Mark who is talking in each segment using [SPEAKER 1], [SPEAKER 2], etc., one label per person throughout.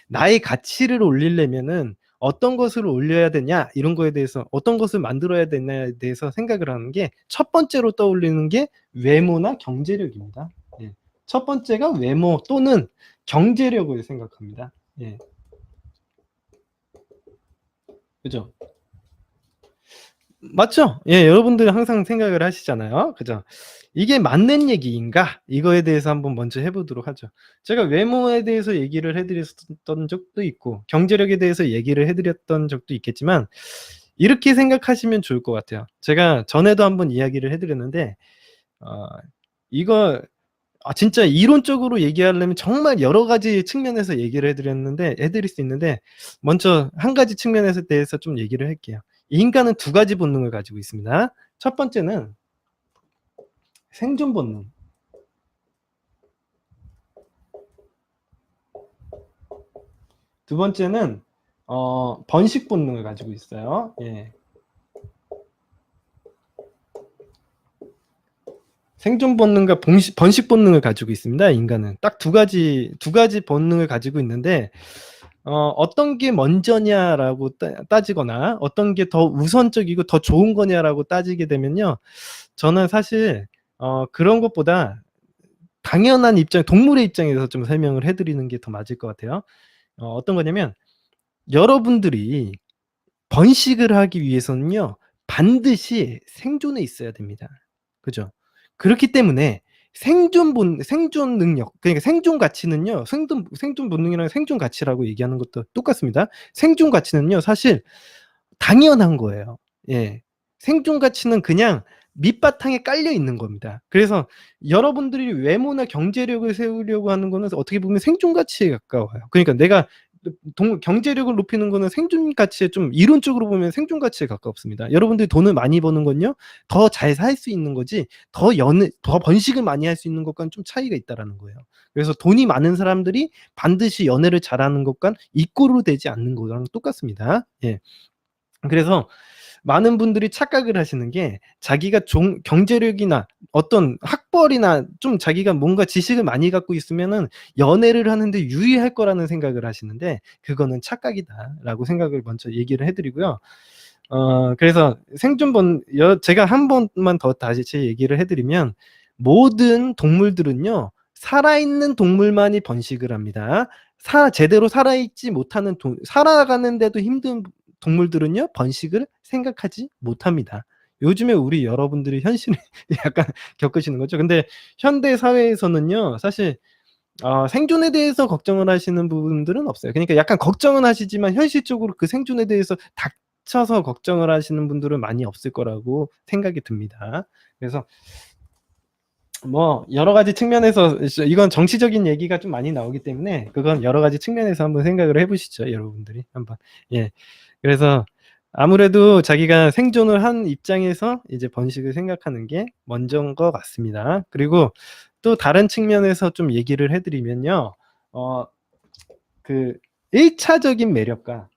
[SPEAKER 1] 나의 가치를 올리려면은 어떤 것을 올려야 되냐 이런 거에 대해서 어떤 것을 만들어야 되냐에 대해서 생각을 하는 게 첫 번째로 떠올리는 게 외모나 경제력입니다. 예. 첫 번째가 외모 또는 경제력을 생각합니다. 예. 그죠? 맞죠? 예, 여러분들 항상 생각을 하시잖아요. 그죠? 이게 맞는 얘기인가? 이거에 대해서 한번 먼저 해보도록 하죠. 제가 외모에 대해서 얘기를 해드렸던 적도 있고, 경제력에 대해서 얘기를 해드렸던 적도 있겠지만, 이렇게 생각하시면 좋을 것 같아요. 제가 전에도 한번 이야기를 해드렸는데, 어, 이거, 진짜 이론적으로 얘기하려면 정말 여러 가지 측면에서 얘기를 해드릴 수 있는데, 먼저 한 가지 측면에 대해서 좀 얘기를 할게요. 인간은 두 가지 본능을 가지고 있습니다. 첫 번째는 생존 본능. 두 번째는 번식 본능을 가지고 있어요. 예. 생존 본능과 번식 본능을 가지고 있습니다. 인간은 딱 두 가지 본능을 가지고 있는데 어떤 게 먼저냐라고 따지거나 어떤 게 더 우선적이고 더 좋은 거냐라고 따지게 되면요. 저는 사실 그런 것보다 당연한 입장, 동물의 입장에서 좀 설명을 해드리는 게 더 맞을 것 같아요. 어떤 거냐면 여러분들이 번식을 하기 위해서는요. 반드시 생존에 있어야 됩니다. 그죠? 그렇기 때문에 생존 능력, 그러니까 생존 가치는요. 생존 본능이랑 생존 가치라고 얘기하는 것도 똑같습니다. 생존 가치는요. 사실 당연한 거예요. 예. 생존 가치는 그냥 밑바탕에 깔려 있는 겁니다. 그래서 여러분들이 외모나 경제력을 세우려고 하는 거는 어떻게 보면 생존 가치에 가까워요. 그러니까 내가 경제력을 높이는 거는 생존 가치에 좀 이론적으로 보면 생존 가치에 가깝습니다. 여러분들이 돈을 많이 버는 건요. 더 잘 살 수 있는 거지 더 번식을 많이 할 수 있는 것과는 좀 차이가 있다라는 거예요. 그래서 돈이 많은 사람들이 반드시 연애를 잘하는 것과 이꼬르 되지 않는 거랑 똑같습니다. 예. 그래서 많은 분들이 착각을 하시는 게 자기가 경제력이나 어떤 학벌이나 좀 자기가 뭔가 지식을 많이 갖고 있으면은 연애를 하는데 유리할 거라는 생각을 하시는데 그거는 착각이다라고 생각을 먼저 얘기를 해드리고요. 그래서 제가 한 번만 더 다시 제 얘기를 해드리면 모든 동물들은요 살아있는 동물만이 번식을 합니다. 제대로 살아있지 못하는 살아가는데도 힘든 동물들은요 번식을 생각하지 못합니다. 요즘에 우리 여러분들이 현실을 약간 겪으시는 거죠. 근데 현대 사회에서는요 사실 생존에 대해서 걱정을 하시는 부분들은 없어요. 그러니까 약간 걱정은 하시지만 현실적으로 그 생존에 대해서 닥쳐서 걱정을 하시는 분들은 많이 없을 거라고 생각이 듭니다. 그래서 뭐 여러 가지 측면에서 이건 정치적인 얘기가 좀 많이 나오기 때문에 그건 여러 가지 측면에서 한번 생각을 해보시죠, 여러분들이 한번. 예. 그래서 아무래도 자기가 생존을 한 입장에서 이제 번식을 생각하는 게 먼저인 것 같습니다. 그리고 또 다른 측면에서 좀 얘기를 해드리면요, 그 1차적인 매력과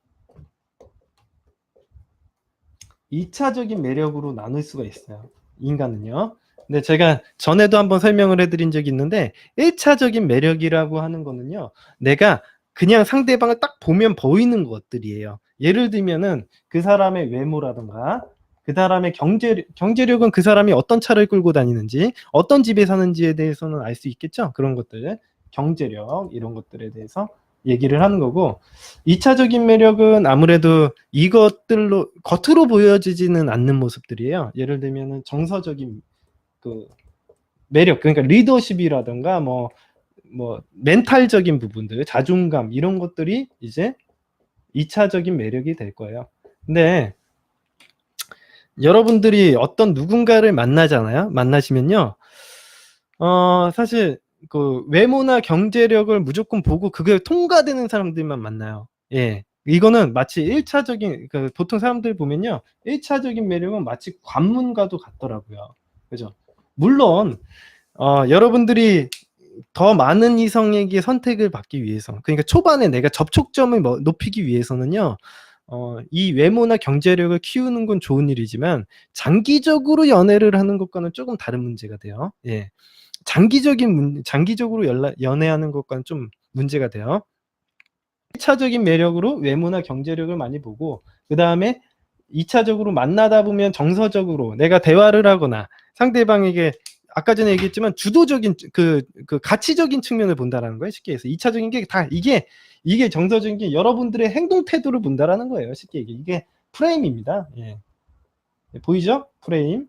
[SPEAKER 1] 2차적인 매력으로 나눌 수가 있어요. 인간은요. 근데 제가 전에도 한번 설명을 해드린 적이 있는데 1차적인 매력이라고 하는 거는요. 내가 그냥 상대방을 딱 보면 보이는 것들이에요. 예를 들면은 그 사람의 외모라든가 그 사람의 경제력은 그 사람이 어떤 차를 끌고 다니는지 어떤 집에 사는지에 대해서는 알 수 있겠죠. 그런 것들 경제력 이런 것들에 대해서 얘기를 하는 거고 2차적인 매력은 아무래도 이것들로 겉으로 보여지지는 않는 모습들이에요. 예를 들면은 정서적인 그 매력, 그러니까 리더십이라든가 뭐 멘탈적인 부분들, 자존감 이런 것들이 이제 2차적인 매력이 될 거예요. 근데 여러분들이 어떤 누군가를 만나시면요. 사실 그 외모나 경제력을 무조건 보고 그게 통과되는 사람들만 만나요. 예. 이거는 마치 1차적인 보통 사람들 보면요. 1차적인 매력은 마치 관문과도 같더라고요. 그죠? 물론 여러분들이 더 많은 이성에게 선택을 받기 위해서 그러니까 초반에 내가 접촉점을 높이기 위해서는요. 이 외모나 경제력을 키우는 건 좋은 일이지만 장기적으로 연애를 하는 것과는 조금 다른 문제가 돼요. 예. 장기적으로 연애하는 것과는 좀 문제가 돼요. 1차적인 매력으로 외모나 경제력을 많이 보고, 그다음에 2차적으로 만나다 보면 정서적으로 내가 대화를 하거나 상대방에게 아까 전에 얘기했지만 주도적인 그 가치적인 측면을 본다라는 거예요. 쉽게 해서 2차적인 게 다 이게 정서적인 게 여러분들의 행동 태도를 본다라는 거예요. 쉽게 얘기해. 이게 프레임입니다. 예. 보이죠? 프레임.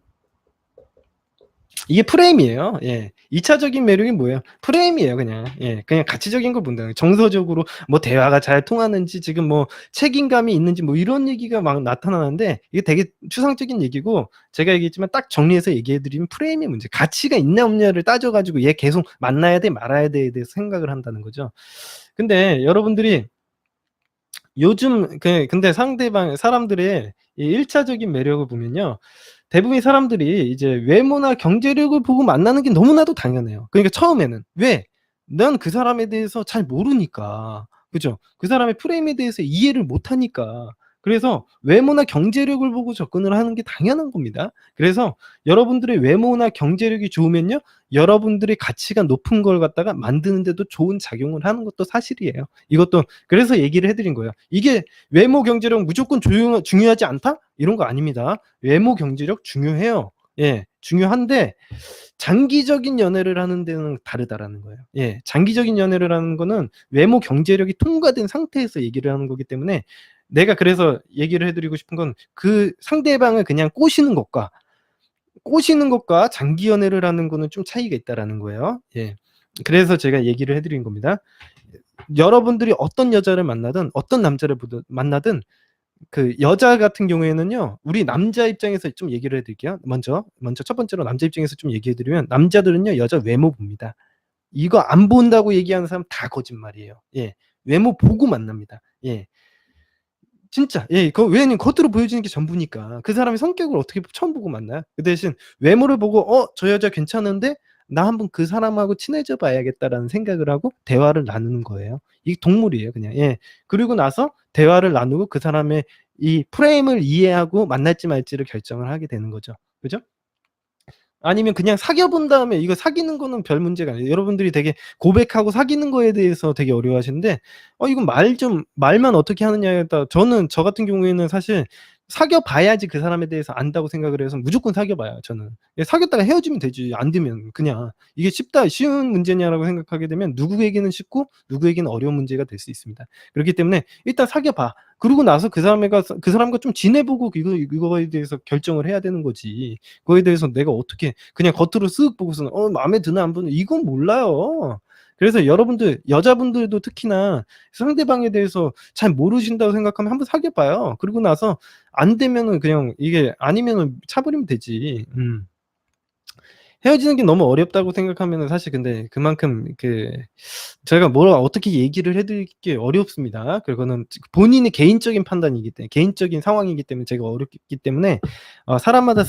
[SPEAKER 1] 이게 프레임이에요. 예. 2차적인 매력이 뭐예요? 프레임이에요, 그냥. 예. 그냥 가치적인 걸 본다는 거예요. 정서적으로 뭐 대화가 잘 통하는지, 지금 뭐 책임감이 있는지, 뭐 이런 얘기가 막 나타나는데, 이게 되게 추상적인 얘기고, 제가 얘기했지만 딱 정리해서 얘기해 드리면 프레임의 문제. 가치가 있냐 없냐를 따져 가지고 얘 계속 만나야 돼 말아야 돼에 대해서 생각을 한다는 거죠. 근데 여러분들이 요즘 근데 사람들의 이 1차적인 매력을 보면요, 대부분의 사람들이 이제 외모나 경제력을 보고 만나는 게 너무나도 당연해요. 그러니까 처음에는. 왜? 난 그 사람에 대해서 잘 모르니까. 그죠? 그 사람의 프레임에 대해서 이해를 못 하니까. 그래서 외모나 경제력을 보고 접근을 하는 게 당연한 겁니다. 그래서 여러분들의 외모나 경제력이 좋으면요, 여러분들의 가치가 높은 걸 갖다가 만드는 데도 좋은 작용을 하는 것도 사실이에요. 이것도 그래서 얘기를 해 드린 거예요. 이게 외모 경제력 무조건 중요하지 않다? 이런 거 아닙니다. 외모 경제력 중요해요. 예. 중요한데 장기적인 연애를 하는 데는 다르다라는 거예요. 예. 장기적인 연애를 하는 거는 외모 경제력이 통과된 상태에서 얘기를 하는 거기 때문에, 내가 그래서 얘기를 해 드리고 싶은 건 그 상대방을 그냥 꼬시는 것과 장기 연애를 하는 거는 좀 차이가 있다라는 거예요. 예. 그래서 제가 얘기를 해 드린 겁니다. 여러분들이 어떤 여자를 만나든 어떤 남자를 만나든 그 여자 같은 경우에는요, 우리 남자 입장에서 좀 얘기를 해 드릴게요. 먼저 첫 번째로 남자 입장에서 좀 얘기해 드리면, 남자들은요 여자 외모 봅니다. 이거 안 본다고 얘기하는 사람 다 거짓말이에요. 예. 외모 보고 만납니다. 예. 진짜. 예. 왜냐면 겉으로 보여지는 게 전부니까. 그 사람의 성격을 어떻게 처음 보고 만나요? 그 대신 외모를 보고 '저 여자 괜찮은데 나 한번 그 사람하고 친해져 봐야겠다.'라는 생각을 하고 대화를 나누는 거예요. 이게 동물이에요, 그냥. 예. 그리고 나서 대화를 나누고 그 사람의 이 프레임을 이해하고 만날지 말지를 결정을 하게 되는 거죠. 그죠? 아니면 그냥 사귀어 본 다음에, 이거 사귀는 거는 별 문제가 아니에요. 여러분들이 되게 고백하고 사귀는 거에 대해서 되게 어려워하시는데, 이건 말만 어떻게 하느냐에 따라, 저 같은 경우에는 사실 사귀어 봐야지 그 사람에 대해서 안다고 생각을 해서 무조건 사귀어 봐요, 저는. 예, 사귀었다가 헤어지면 되지. 안 되면 그냥. 이게 쉬운 문제냐라고 생각하게 되면 누구에게는 쉽고 누구에게는 어려운 문제가 될 수 있습니다. 그렇기 때문에 일단 사귀어 봐. 그러고 나서 그 사람과 좀 지내 보고 이거에 대해서 결정을 해야 되는 거지. 그거에 대해서 내가 어떻게 그냥 겉으로 쓱 보고서는 마음에 드나 안 드나 이건 몰라요. 그래서 여자분들도 특히나 상대방에 대해서 잘 모르신다고 생각하면 한번 사귀어 봐요. 그러고 나서 안 되면은 그냥, 이게 아니면은 차 버리면 되지. 헤어지는 게 너무 어렵다고 생각하면은 사실, 근데 그만큼 제가 뭘 어떻게 얘기를 해 드리기 어렵습니다. 그거는 본인의 개인적인 판단이기 때문에, 개인적인 상황이기 때문에 제가 어렵기 때문에, 사람마다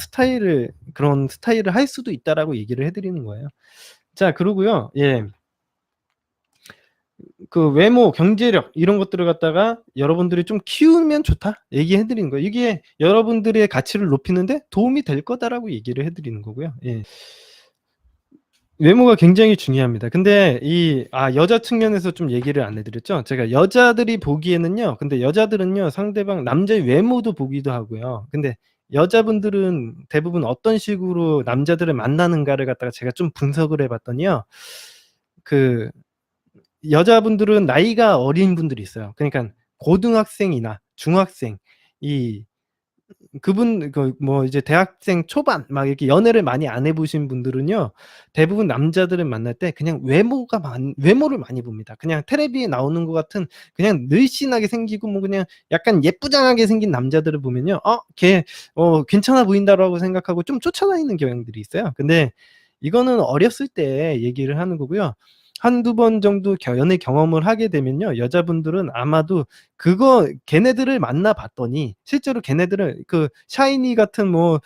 [SPEAKER 1] 그런 스타일을 할 수도 있다라고 얘기를 해 드리는 거예요. 자, 그러고요. 예. 그 외모, 경제력 이런 것들을 갖다가 여러분들이 좀 키우면 좋다 얘기해 드리는 거예요. 이게 여러분들의 가치를 높이는 데 도움이 될 거다라고 얘기를 해 드리는 거고요. 예. 외모가 굉장히 중요합니다. 근데 여자 측면에서 좀 얘기를 안 해 드렸죠. 제가 여자들이 보기에는요, 근데 여자들은요 상대방 남자의 외모도 보기도 하고요. 근데 여자분들은 대부분 어떤 식으로 남자들을 만나는가를 갖다가 제가 좀 분석을 해 봤더니요. 그 여자분들은 나이가 어린 분들이 있어요. 그러니깐 고등학생이나 중학생, 이 뭐 이제 대학생 초반 막 이렇게 연애를 많이 안 해 보신 분들은요, 대부분 남자들을 만날 때 그냥 외모를 많이 봅니다. 그냥 텔레비에 나오는 것 같은, 그냥 늘씬하게 생기고 뭐 그냥 약간 예쁘장하게 생긴 남자들을 보면요, '걔 괜찮아 보인다.'라고 생각하고 좀 쫓아다니는 경향들이 있어요. 근데 이거는 어렸을 때 얘기를 하는 거고요. 한두 번 정도 연애 경험을 하게 되면요, 여자분들은 아마도 걔네들을 만나 봤더니, 실제로 걔네들을 샤이니 같은 뭐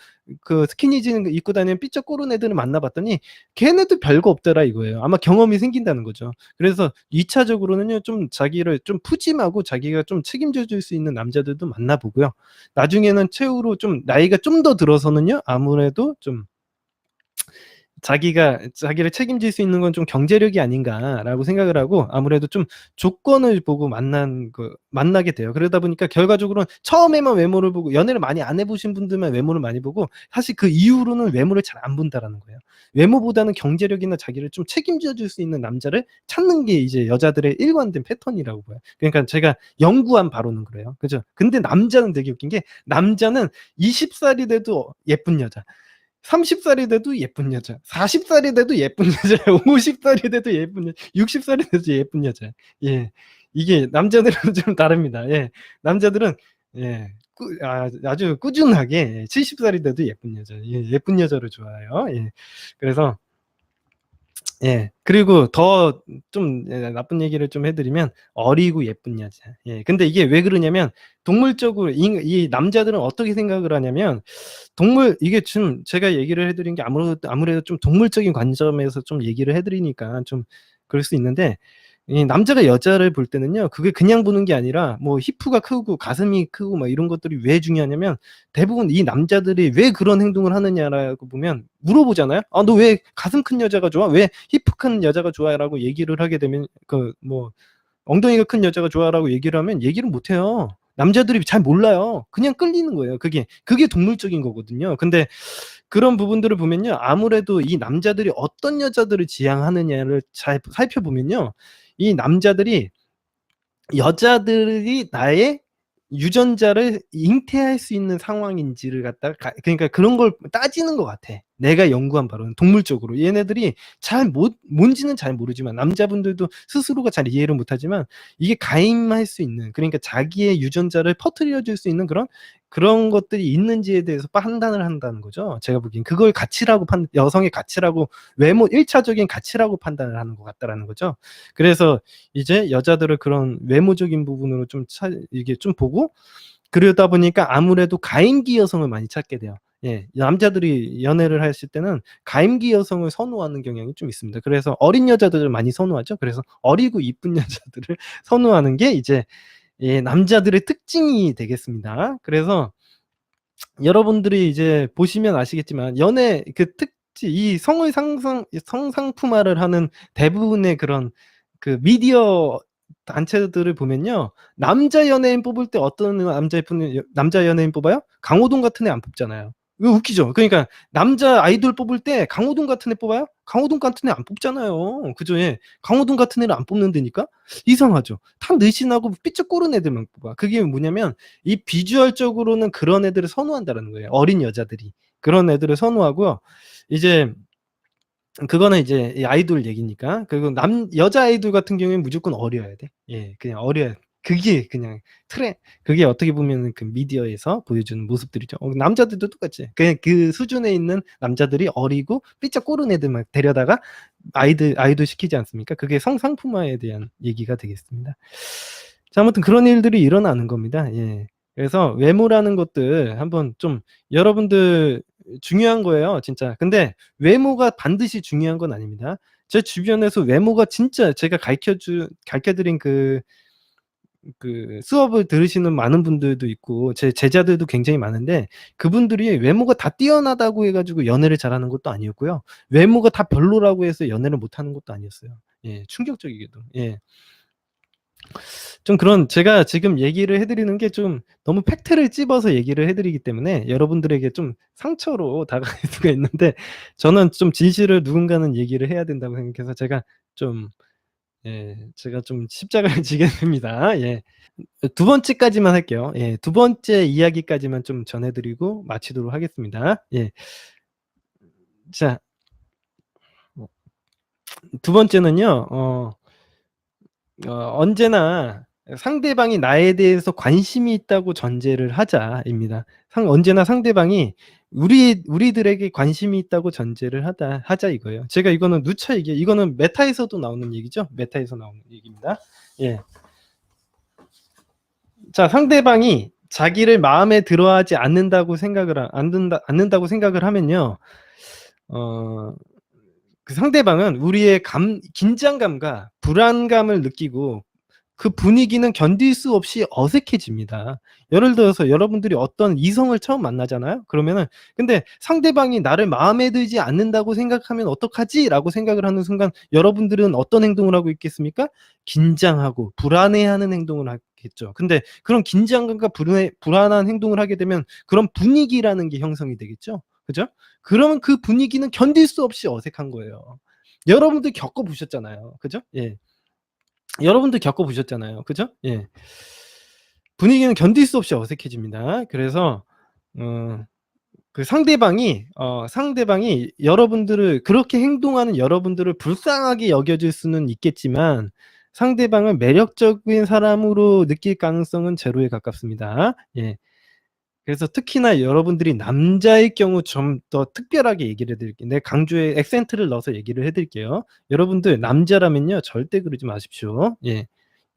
[SPEAKER 1] 스키니진 입고 다니는 삐쩍고른 애들을 만나 봤더니 걔네도 별거 없더라 이거예요. 아마 경험이 생긴다는 거죠. 그래서 2차적으로는요, 좀 자기를 좀 푸짐하고 자기가 좀 책임져 줄 수 있는 남자들도 만나 보고요. 나중에는 최후로 좀 나이가 좀 더 들어서는요, 아무래도 좀 자기를 책임질 수 있는 건 좀 경제력이 아닌가라고 생각을 하고 아무래도 좀 조건을 보고 만나게 돼요. 그러다 보니까 결과적으로는 처음에만 외모를 보고 연애를 많이 안 해 보신 분들만 외모를 많이 보고 사실 그 이후로는 외모를 잘 안 본다라는 거예요. 외모보다는 경제력이나 자기를 좀 책임져 줄 수 있는 남자를 찾는 게 이제 여자들의 일관된 패턴이라고 봐요. 그러니까 제가 연구한 바로는 그래요. 그죠? 근데 남자는 되게 웃긴 게 남자는 20 살이 돼도 예쁜 여자, 30 살이 돼도 예쁜 여자, 40 살이 돼도 예쁜 여자예요. 50 살이 돼도 예쁜 여자, 60 살이 돼도 예쁜 여자. 예. 이게 남자들은 좀 다릅니다. 예. 남자들은 예. 아주 꾸준하게 70 살이 돼도 예쁜 여자, 예쁜 여자를 좋아해요. 예. 그래서 예. 그리고 더 좀 나쁜 얘기를 좀 해 드리면 어리고 예쁜 여자. 예. 근데 이게 왜 그러냐면 동물적으로 이 남자들은 어떻게 생각을 하냐면 이게 지금 제가 얘기를 해 드린 게 아무래도 좀 동물적인 관점에서 좀 얘기를 해 드리니까 좀 그럴 수 있는데 이 남자가 여자를 볼 때는요. 그게 그냥 보는 게 아니라 뭐 히프가 크고 가슴이 크고 막 이런 것들이 왜 중요하냐면 대부분 이 남자들이 왜 그런 행동을 하느냐라고 보면 물어보잖아요. "아 너 왜 가슴 큰 여자가 좋아? 왜 히프 큰 여자가 좋아?"라고 얘기를 하게 되면 "엉덩이가 큰 여자가 좋아."라고 얘기를 하면 얘기를 못 해요. 남자들이 잘 몰라요. 그냥 끌리는 거예요 그게. 그게 동물적인 거거든요. 근데 그런 부분들을 보면요. 아무래도 이 남자들이 어떤 여자들을 지향하느냐를 잘 살펴보면요. 이 남자들이 여자들이 나의 유전자를 잉태할 수 있는 상황인지를 갖다가 그러니까 그런 걸 따지는 것 같아. 내가 연구한 바로는 동물적으로. 얘네들이 뭔지는 잘 모르지만 남자분들도 스스로가 잘 이해를 못하지만 이게 가임할 수 있는 그러니까 자기의 유전자를 퍼뜨려 줄 수 있는 그런 것들이 있는지에 대해서 판단을 한다는 거죠. 제가 보기엔 그걸 가치라고 여성의 가치라고 외모 1차적인 가치라고 판단을 하는 것 같다라는 거죠. 그래서 이제 여자들을 그런 외모적인 부분으로 이게 좀 보고 그러다 보니까 아무래도 가임기 여성을 많이 찾게 돼요. 예. 남자들이 연애를 하실 때는 가임기 여성을 선호하는 경향이 좀 있습니다. 그래서 어린 여자들을 많이 선호하죠. 그래서 어리고 이쁜 여자들을 선호하는 게 이제 남자들의 특징이 되겠습니다. 그래서 여러분들이 이제 보시면 아시겠지만 연애 이 성상품화를 하는 대부분의 그런 미디어 단체들을 보면요. 남자 연예인 뽑을 때 어떤 남자 연예인 뽑아요? 강호동 같은 애 안 뽑잖아요. 이거 웃기죠? 그러니까 남자 아이돌 뽑을 때 강호동 같은 애 뽑아요? 강호동 같은 애 안 뽑잖아요. 그죠? 예. 강호동 같은 애를 안 뽑는다니까? 이상하죠. 다 늘씬하고 삐쩍고른 애들만 뽑아. 그게 뭐냐면 이 비주얼적으로는 그런 애들을 선호한다라는 거예요, 어린 여자들이. 그런 애들을 선호하고요. 이제 그거는 이제 이 아이돌 얘기니까. 그리고 여자 아이돌 같은 경우에는 무조건 어려야 돼. 예. 그냥 어려야 그게 그냥 그게 어떻게 보면은 미디어에서 보여주는 모습들이죠. 남자들도 똑같이. 그냥 그 수준에 있는 남자들이 어리고 삐쩍고른 애들만 데려다가 아이돌 시키지 않습니까? 그게 성상품화에 대한 얘기가 되겠습니다. 자 아무튼 그런 일들이 일어나는 겁니다. 예. 그래서 외모라는 것들 한번 좀 여러분들 중요한 거예요 진짜. 근데 외모가 반드시 중요한 건 아닙니다. 제 주변에서 외모가 진짜 제가 가르쳐 드린 수업을 들으시는 많은 분들도 있고 제 제자들도 굉장히 많은데 그분들이 외모가 다 뛰어나다고 해 가지고 연애를 잘하는 것도 아니었고요. 외모가 다 별로라고 해서 연애를 못하는 것도 아니었어요. 예. 충격적이게도. 예. 좀 제가 지금 얘기를 해 드리는 게 좀 너무 팩트를 찝어서 얘기를 해 드리기 때문에 여러분들에게 좀 상처로 다가갈 수가 있는데 저는 좀 진실을 누군가는 얘기를 해야 된다고 생각해서 제가 좀 십자가를 지게 됩니다. 예. 두 번째까지만 할게요. 예. 두 번째 이야기까지만 좀 전해 드리고 마치도록 하겠습니다. 예. 자 두 번째는요. 언제나 상대방이 나에 대해서 관심이 있다고 전제를 하자입니다. 언제나 상대방이 우리들에게 관심이 있다고 전제를 하자 이거예요. 제가 이거는 누차 이거는 메타에서도 나오는 얘기죠. 메타에서 나오는 얘기입니다. 예. 자, 상대방이 자기를 마음에 들어하지 않는다고 생각을 하면요. 어 그 상대방은 우리의 긴장감과 불안감을 느끼고 그 분위기는 견딜 수 없이 어색해집니다. 예를 들어서 여러분들이 어떤 이성을 처음 만나잖아요. 그러면은 근데 상대방이 나를 마음에 들지 않는다고 생각하면 '어떡하지?'라고 생각을 하는 순간 여러분들은 어떤 행동을 하고 있겠습니까? 긴장하고 불안해하는 행동을 하겠죠. 근데 그런 긴장감과 불안한 행동을 하게 되면 그런 분위기라는 게 형성이 되겠죠. 그죠? 그러면 그 분위기는 견딜 수 없이 어색한 거예요. 여러분들 겪어 보셨잖아요. 그죠? 예. 여러분들 겪어 보셨잖아요. 그죠? 예. 분위기는 견딜 수 없이 어색해집니다. 그래서 어 그 상대방이 여러분들을 그렇게 행동하는 여러분들을 불쌍하게 여겨질 수는 있겠지만 상대방을 매력적인 사람으로 느낄 가능성은 제로에 가깝습니다. 예. 그래서 특히나 여러분들이 남자일 경우 좀 더 특별하게 얘기를 해 드릴게요. 네, 강조에 액센트를 넣어서 얘기를 해 드릴게요. 여러분들 남자라면요 절대 그러지 마십시오. 예.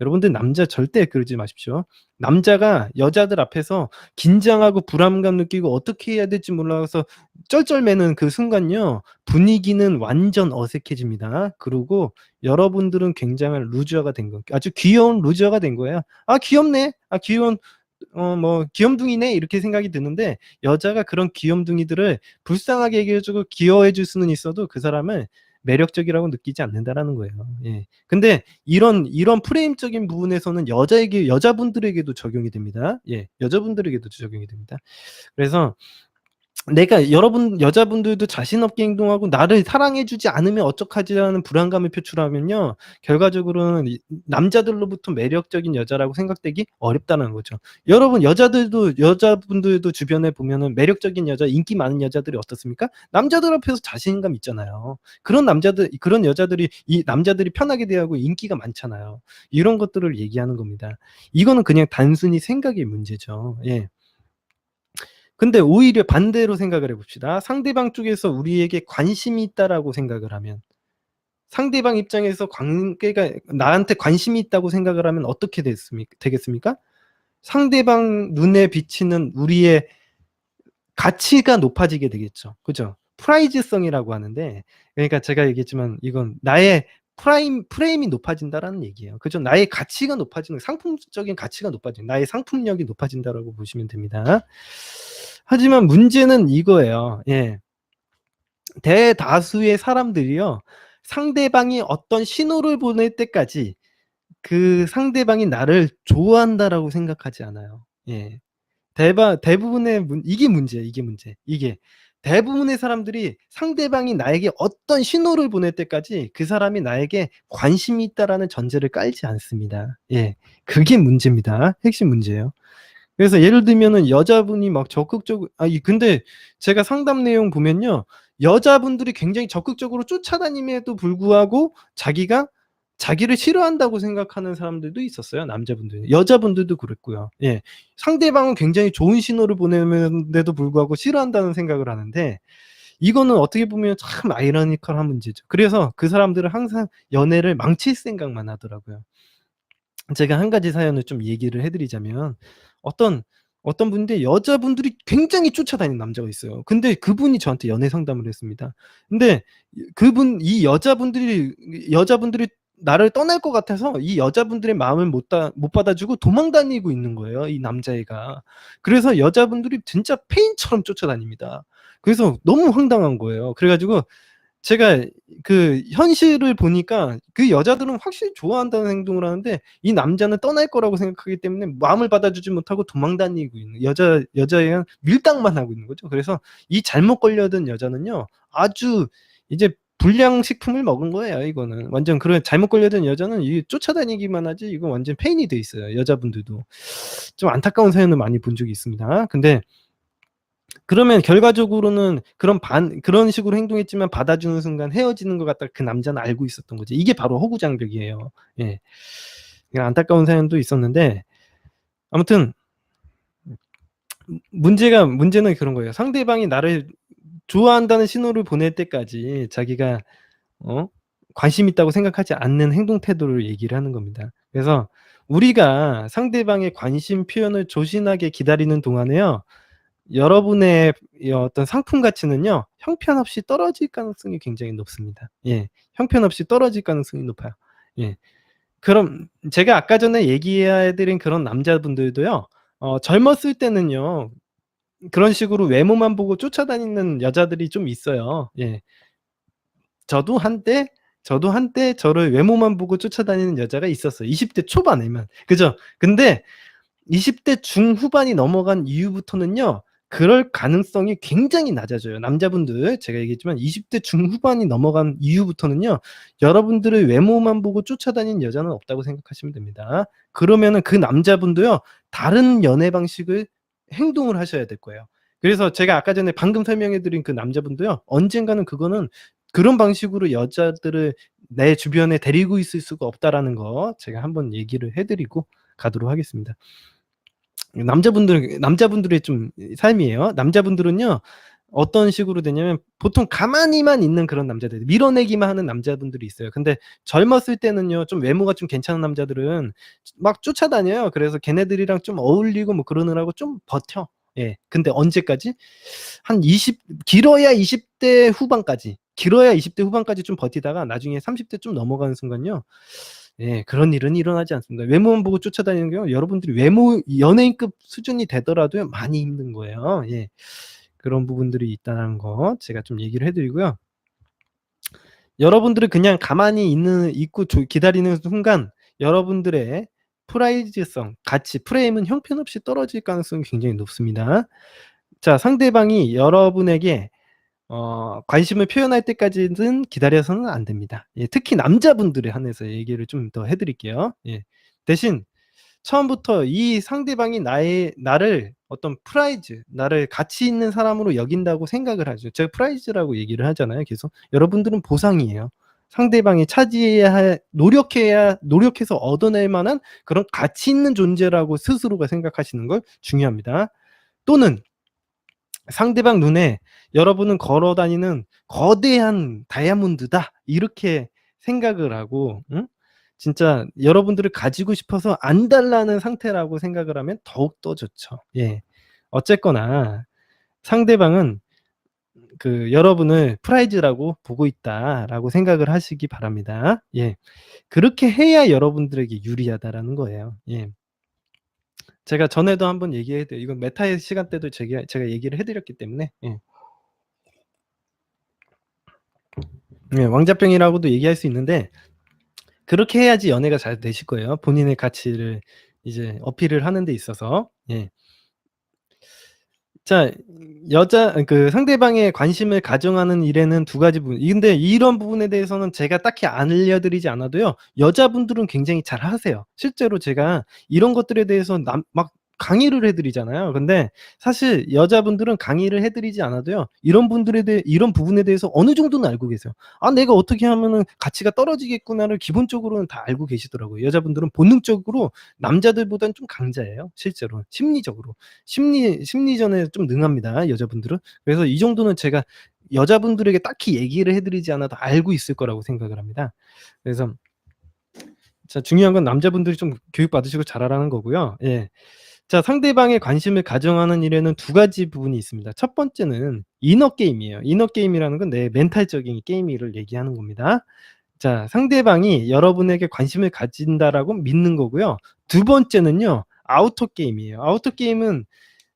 [SPEAKER 1] 여러분들 남자 절대 그러지 마십시오. 남자가 여자들 앞에서 긴장하고 불안감 느끼고 어떻게 해야 될지 몰라서 쩔쩔매는 그 순간요 분위기는 완전 어색해집니다. 그리고 여러분들은 굉장한 루저가 된 거 아주 귀여운 루저가 된 거예요. '아 귀엽네. 아 귀여운 뭐 귀염둥이네.' 이렇게 생각이 드는데 여자가 그런 귀염둥이들을 불쌍하게 얘기해 주고 귀여워해 줄 수는 있어도 그 사람을 매력적이라고 느끼지 않는다라는 거예요. 예. 근데 이런 프레임적인 부분에서는 여자분들에게도 적용이 됩니다. 예. 여자분들에게도 적용이 됩니다. 그래서 내가 여러분 여자분들도 자신 없게 행동하고 '나를 사랑해 주지 않으면 어떡하지.'라는 불안감을 표출하면요. 결과적으로는 이 남자들로부터 매력적인 여자라고 생각되기 어렵다는 거죠. 여러분 여자분들도 주변에 보면은 매력적인 여자, 인기 많은 여자들이 어떻습니까? 남자들 앞에서 자신감 있잖아요. 그런 여자들이 이 남자들이 편하게 대하고 인기가 많잖아요. 이런 것들을 얘기하는 겁니다. 이거는 그냥 단순히 생각의 문제죠. 예. 근데 오히려 반대로 생각을 해 봅시다. 상대방 쪽에서 우리에게 관심이 있다라고 생각을 하면 상대방 입장에서 관계가 나한테 관심이 있다고 생각을 하면 어떻게 되겠습니까? 상대방 눈에 비치는 우리의 가치가 높아지게 되겠죠. 그죠? 프라이즈성이라고 하는데 그러니까 제가 얘기했지만 이건 나의 프레임이 높아진다라는 얘기예요. 그죠? 나의 가치가 높아지는 상품적인 가치가 높아지는 나의 상품력이 높아진다라고 보시면 됩니다. 하지만 문제는 이거예요. 예. 대다수의 사람들이요. 상대방이 어떤 신호를 보낼 때까지 그 상대방이 나를 좋아한다라고 생각하지 않아요. 예. 대부분의 이게 문제예요, 이게 문제. 이게 대부분의 사람들이 상대방이 나에게 어떤 신호를 보낼 때까지 그 사람이 나에게 관심이 있다라는 전제를 깔지 않습니다. 예. 그게 문제입니다. 핵심 문제예요. 그래서 예를 들면은 여자분이 막 적극적으로 근데 제가 상담 내용 보면요. 여자분들이 굉장히 적극적으로 쫓아다님에도 불구하고 자기를 싫어한다고 생각하는 사람들도 있었어요, 남자분들. 여자분들도 그랬고요. 예. 상대방은 굉장히 좋은 신호를 보내는데도 불구하고 싫어한다는 생각을 하는데 이거는 어떻게 보면 참 아이러니컬한 문제죠. 그래서 그 사람들은 항상 연애를 망칠 생각만 하더라고요. 제가 한 가지 사연을 좀 얘기를 해 드리자면 어떤 분인데 여자분들이 굉장히 쫓아다니는 남자가 있어요. 근데 그분이 저한테 연애 상담을 했습니다. 근데 이 여자분들이 나를 떠날 것 같아서 이 여자분들의 마음을 못 받아주고 도망 다니고 있는 거예요, 이 남자애가. 그래서 여자분들이 진짜 페인처럼 쫓아다닙니다. 그래서 너무 황당한 거예요. 그래 가지고 제가 그 현실을 보니까 그 여자들은 확실히 좋아한다는 행동을 하는데 이 남자는 떠날 거라고 생각하기 때문에 마음을 받아주지 못하고 도망 다니고 있는 여자애랑 밀당만 하고 있는 거죠. 그래서 이 잘못 걸려든 여자는요. 아주 이제 불량식품을 먹은 거예요 이거는. 완전 그런 잘못 걸려든 여자는 이 쫓아다니기만 하지 이건 완전 페인이 돼 있어요 여자분들도. 좀 안타까운 사연을 많이 본 적이 있습니다. 근데 그러면 결과적으로는 그런 식으로 행동했지만 받아주는 순간 헤어지는 것 같다 그 남자는 알고 있었던 거죠. 이게 바로 허구장벽이에요. 예. 그냥 안타까운 사연도 있었는데 아무튼 문제는 그런 거예요. 상대방이 나를 좋아한다는 신호를 보낼 때까지 자기가 어 관심 있다고 생각하지 않는 행동 태도를 얘기를 하는 겁니다. 그래서 우리가 상대방의 관심 표현을 조신하게 기다리는 동안에요. 여러분의 이 어떤 상품 가치는요. 형편없이 떨어질 가능성이 굉장히 높습니다. 예. 형편없이 떨어질 가능성이 높아요. 예. 그럼 제가 아까 전에 얘기해 드린 그런 남자분들도요. 젊었을 때는요. 그런 식으로 외모만 보고 쫓아다니는 여자들이 좀 있어요. 예. 저도 한때 저도 한때 저를 외모만 보고 쫓아다니는 여자가 있었어요. 20대 초반에만. 그죠? 근데 20대 중후반이 넘어간 이후부터는요. 그럴 가능성이 굉장히 낮아져요. 남자분들 제가 얘기했지만 20대 중후반이 넘어간 이후부터는요. 여러분들의 외모만 보고 쫓아다니는 여자는 없다고 생각하시면 됩니다. 그러면은 그 남자분도요. 다른 연애 방식을 행동을 하셔야 될 거예요. 그래서 제가 아까 전에 방금 설명해 드린 그 남자분도요. 언젠가는 그거는 그런 방식으로 여자들을 내 주변에 데리고 있을 수가 없다라는 거 제가 한번 얘기를 해 드리고 가도록 하겠습니다. 남자분들의 좀 삶이에요. 남자분들은요. 어떤 식으로 되냐면 보통 가만히만 있는 그런 남자들, 밀어내기만 하는 남자분들이 있어요. 근데 젊었을 때는요. 좀 외모가 좀 괜찮은 남자들은 막 쫓아다녀요. 그래서 걔네들이랑 좀 어울리고 뭐 그러느라고 좀 버텨. 예. 근데 언제까지? 한 20 길어야 20대 후반까지, 길어야 20대 후반까지 좀 버티다가 나중에 30대 좀 넘어가는 순간요. 예. 그런 일은 일어나지 않습니다. 외모만 보고 쫓아다니는 경우 여러분들이 외모 연예인급 수준이 되더라도요 많이 힘든 거예요. 예. 그런 부분들이 있다는 거 제가 좀 얘기를 해 드리고요. 여러분들은 그냥 가만히 있고 기다리는 순간 여러분들의 프라이즈성, 가치, 프레임은 형편없이 떨어질 가능성이 굉장히 높습니다. 자, 상대방이 여러분에게 관심을 표현할 때까지는 기다려서는 안 됩니다. 예, 특히 남자분들에 한해서 얘기를 좀 더 해 드릴게요. 예. 대신 처음부터 이 상대방이 나를 어떤 나를 가치 있는 사람으로 여긴다고 생각을 하죠. 제가 프라이즈라고 얘기를 하잖아요, 계속. 여러분들은 보상이에요. 상대방이 차지해야 할, 노력해서 얻어낼 만한 그런 가치 있는 존재라고 스스로가 생각하시는 걸 중요합니다. 또는 상대방 눈에 '여러분은 걸어 다니는 거대한 다이아몬드다.' 이렇게 생각을 하고, 응? 진짜 여러분들을 가지고 싶어서 안 달라는 상태라고 생각을 하면 더욱더 좋죠. 예. 어쨌거나 상대방은 여러분을 '프라이즈라고 보고 있다.'라고 생각을 하시기 바랍니다. 예. 그렇게 해야 여러분들에게 유리하다라는 거예요. 예. 제가 전에도 한번 얘기해 드려 이건 메타의 시간 때도 제가 얘기를 해 드렸기 때문에, 예. 예, 왕자병이라고도 얘기할 수 있는데 그렇게 해야지 연애가 잘 되실 거예요. 본인의 가치를 이제 어필을 하는 데 있어서. 예. 자, 상대방의 관심을 가정하는 일에는 두 가지 부분, 근데 이런 부분에 대해서는 제가 딱히 알려드리지 않아도요. 여자분들은 굉장히 잘하세요. 실제로 제가 이런 것들에 대해서 막 강의를 해 드리잖아요. 근데 사실 여자분들은 강의를 해 드리지 않아도요. 이런 부분에 대해서 어느 정도는 알고 계세요. '아 내가 어떻게 하면은 가치가 떨어지겠구나.'를 기본적으로는 다 알고 계시더라고요. 여자분들은 본능적으로 남자들보다는 좀 강자예요, 실제로. 심리적으로. 심리전에 좀 능합니다, 여자분들은. 그래서 이 정도는 제가 여자분들에게 딱히 얘기를 해 드리지 않아도 알고 있을 거라고 생각을 합니다. 그래서 자, 중요한 건 남자분들이 좀 교육 받으시고 잘하라는 거고요. 예. 자, 상대방의 관심을 가정하는 일에는 두 가지 부분이 있습니다. 첫 번째는 이너 게임이에요. 이너 게임이라는 건 내 멘탈적인 게임을 얘기하는 겁니다. 자, 상대방이 여러분에게 관심을 가진다라고 믿는 거고요. 두 번째는요. 아우터 게임이에요. 아우터 게임은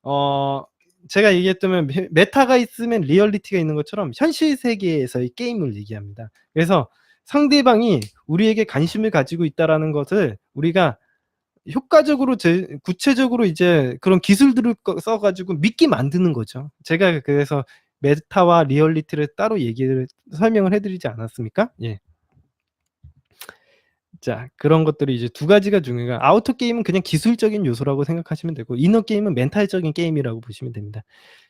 [SPEAKER 1] 어 제가 얘기했다면 메타가 있으면 리얼리티가 있는 것처럼 현실 세계에서의 게임을 얘기합니다. 그래서 상대방이 우리에게 관심을 가지고 있다라는 것을 우리가 효과적으로 구체적으로 이제 그런 기술들을 써 가지고 믿게 만드는 거죠. 제가 그래서 메타와 리얼리티를 따로 설명을 해 드리지 않았습니까? 예. 자, 그런 것들이 이제 두 가지가 중요해요. 아우터 게임은 그냥 기술적인 요소라고 생각하시면 되고 이너 게임은 멘탈적인 게임이라고 보시면 됩니다.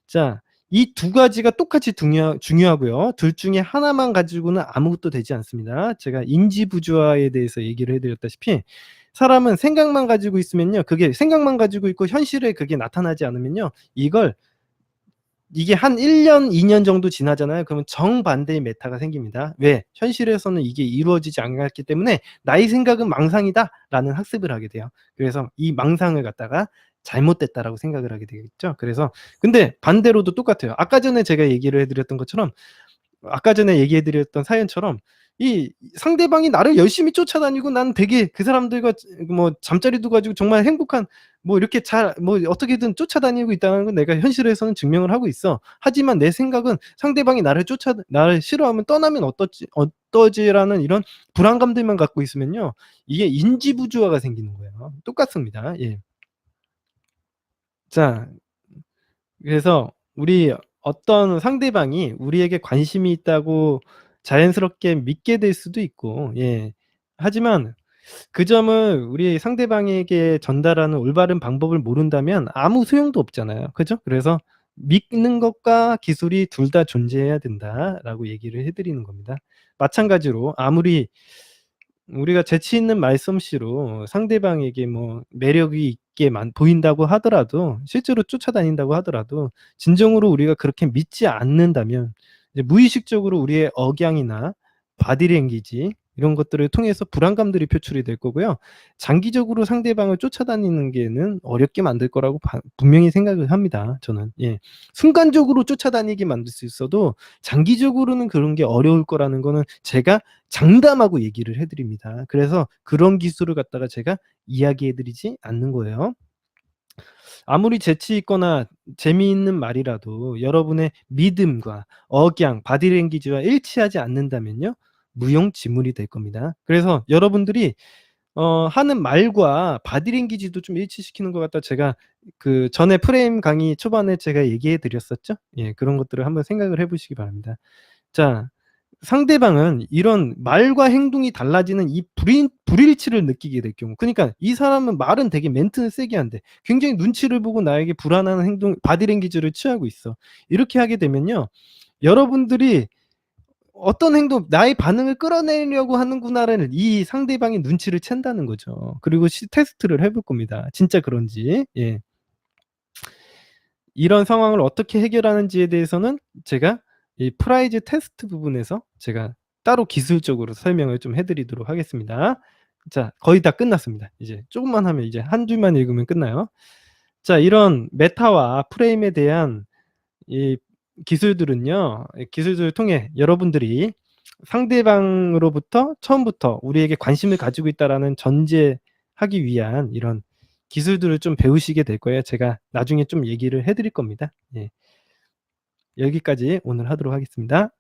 [SPEAKER 1] 자, 이 두 가지가 똑같이 중요하고요. 둘 중에 하나만 가지고는 아무것도 되지 않습니다. 제가 인지부조화에 대해서 얘기를 해 드렸다시피 사람은 생각만 가지고 있으면요. 그게 생각만 가지고 있고 현실에 그게 나타나지 않으면요. 이게 한 1 년, 2년 정도 지나잖아요. 그러면 정반대의 메타가 생깁니다. 왜? 현실에서는 이게 이루어지지 않았기 때문에 '나의 생각은 망상이다.'라는 학습을 하게 돼요. 그래서 이 망상을 갖다가 '잘못됐다.'라고 생각을 하게 되겠죠. 그래서 근데 반대로도 똑같아요. 아까 전에 제가 얘기를 해 드렸던 것처럼 아까 전에 얘기해 드렸던 사연처럼 이 상대방이 나를 열심히 쫓아다니고 난 되게 그 사람들과 뭐 잠자리도 가지고 정말 행복한 뭐 이렇게 잘 뭐 어떻게든 쫓아다니고 있다는 건 내가 현실에서는 증명을 하고 있어. 하지만 내 생각은 상대방이 나를 싫어하면 떠나면 어떠지라는 이런 불안감들만 갖고 있으면요. 이게 인지부조화가 생기는 거예요. 똑같습니다. 예. 자, 그래서 우리 어떤 상대방이 우리에게 관심이 있다고 자연스럽게 믿게 될 수도 있고, 예. 하지만 그 점을 우리 상대방에게 전달하는 올바른 방법을 모른다면 아무 소용도 없잖아요. 그죠? 그래서 "믿는 것과 기술이 둘 다 존재해야 된다."라고 얘기를 해 드리는 겁니다. 마찬가지로 아무리 우리가 재치 있는 말솜씨로 상대방에게 뭐 매력이 있게 보인다고 하더라도, 실제로 쫓아다닌다고 하더라도 진정으로 우리가 그렇게 믿지 않는다면 이제 무의식적으로 우리의 억양이나 바디랭귀지 이런 것들을 통해서 불안감들이 표출이 될 거고요. 장기적으로 상대방을 쫓아다니는 게는 어렵게 만들 거라고 분명히 생각을 합니다, 저는. 예. 순간적으로 쫓아다니게 만들 수 있어도 장기적으로는 그런 게 어려울 거라는 거는 제가 장담하고 얘기를 해 드립니다. 그래서 그런 기술을 갖다가 제가 이야기해 드리지 않는 거예요. 아무리 재치 있거나 재미있는 말이라도 여러분의 믿음과 억양, 바디랭귀지와 일치하지 않는다면요, 무용지물이 될 겁니다. 그래서 여러분들이 하는 말과 바디랭귀지도 좀 일치시키는 것 같다, 제가 그 전에 프레임 강의 초반에 제가 얘기해 드렸었죠. 예, 그런 것들을 한번 생각을 해 보시기 바랍니다. 자, 상대방은 이런 말과 행동이 달라지는 이 불일치를 느끼게 될 경우, 그러니까 이 사람은 말은 되게 멘트는 세게 한데 굉장히 눈치를 보고 나에게 불안한 행동, 바디랭귀지를 취하고 있어. 이렇게 하게 되면요, 여러분들이 어떤 행동, 나의 반응을 끌어내려고 하는구나라는 이 상대방의 눈치를 챈다는 거죠. 그리고 테스트를 해볼 겁니다, 진짜 그런지. 예. 이런 상황을 어떻게 해결하는지에 대해서는 제가 이 프라이즈 테스트 부분에서 제가 따로 기술적으로 설명을 좀 해 드리도록 하겠습니다. 자, 거의 다 끝났습니다. 이제 쪼금만 하면, 이제 한 줄만 읽으면 끝나요. 자, 이런 메타와 프레임에 대한 이 기술들은요, 이 기술들을 통해 여러분들이 상대방으로부터 처음부터 우리에게 관심을 가지고 있다라는 전제하기 위한 이런 기술들을 좀 배우시게 될 거예요. 제가 나중에 좀 얘기를 해 드릴 겁니다. 예. 여기까지 오늘 하도록 하겠습니다.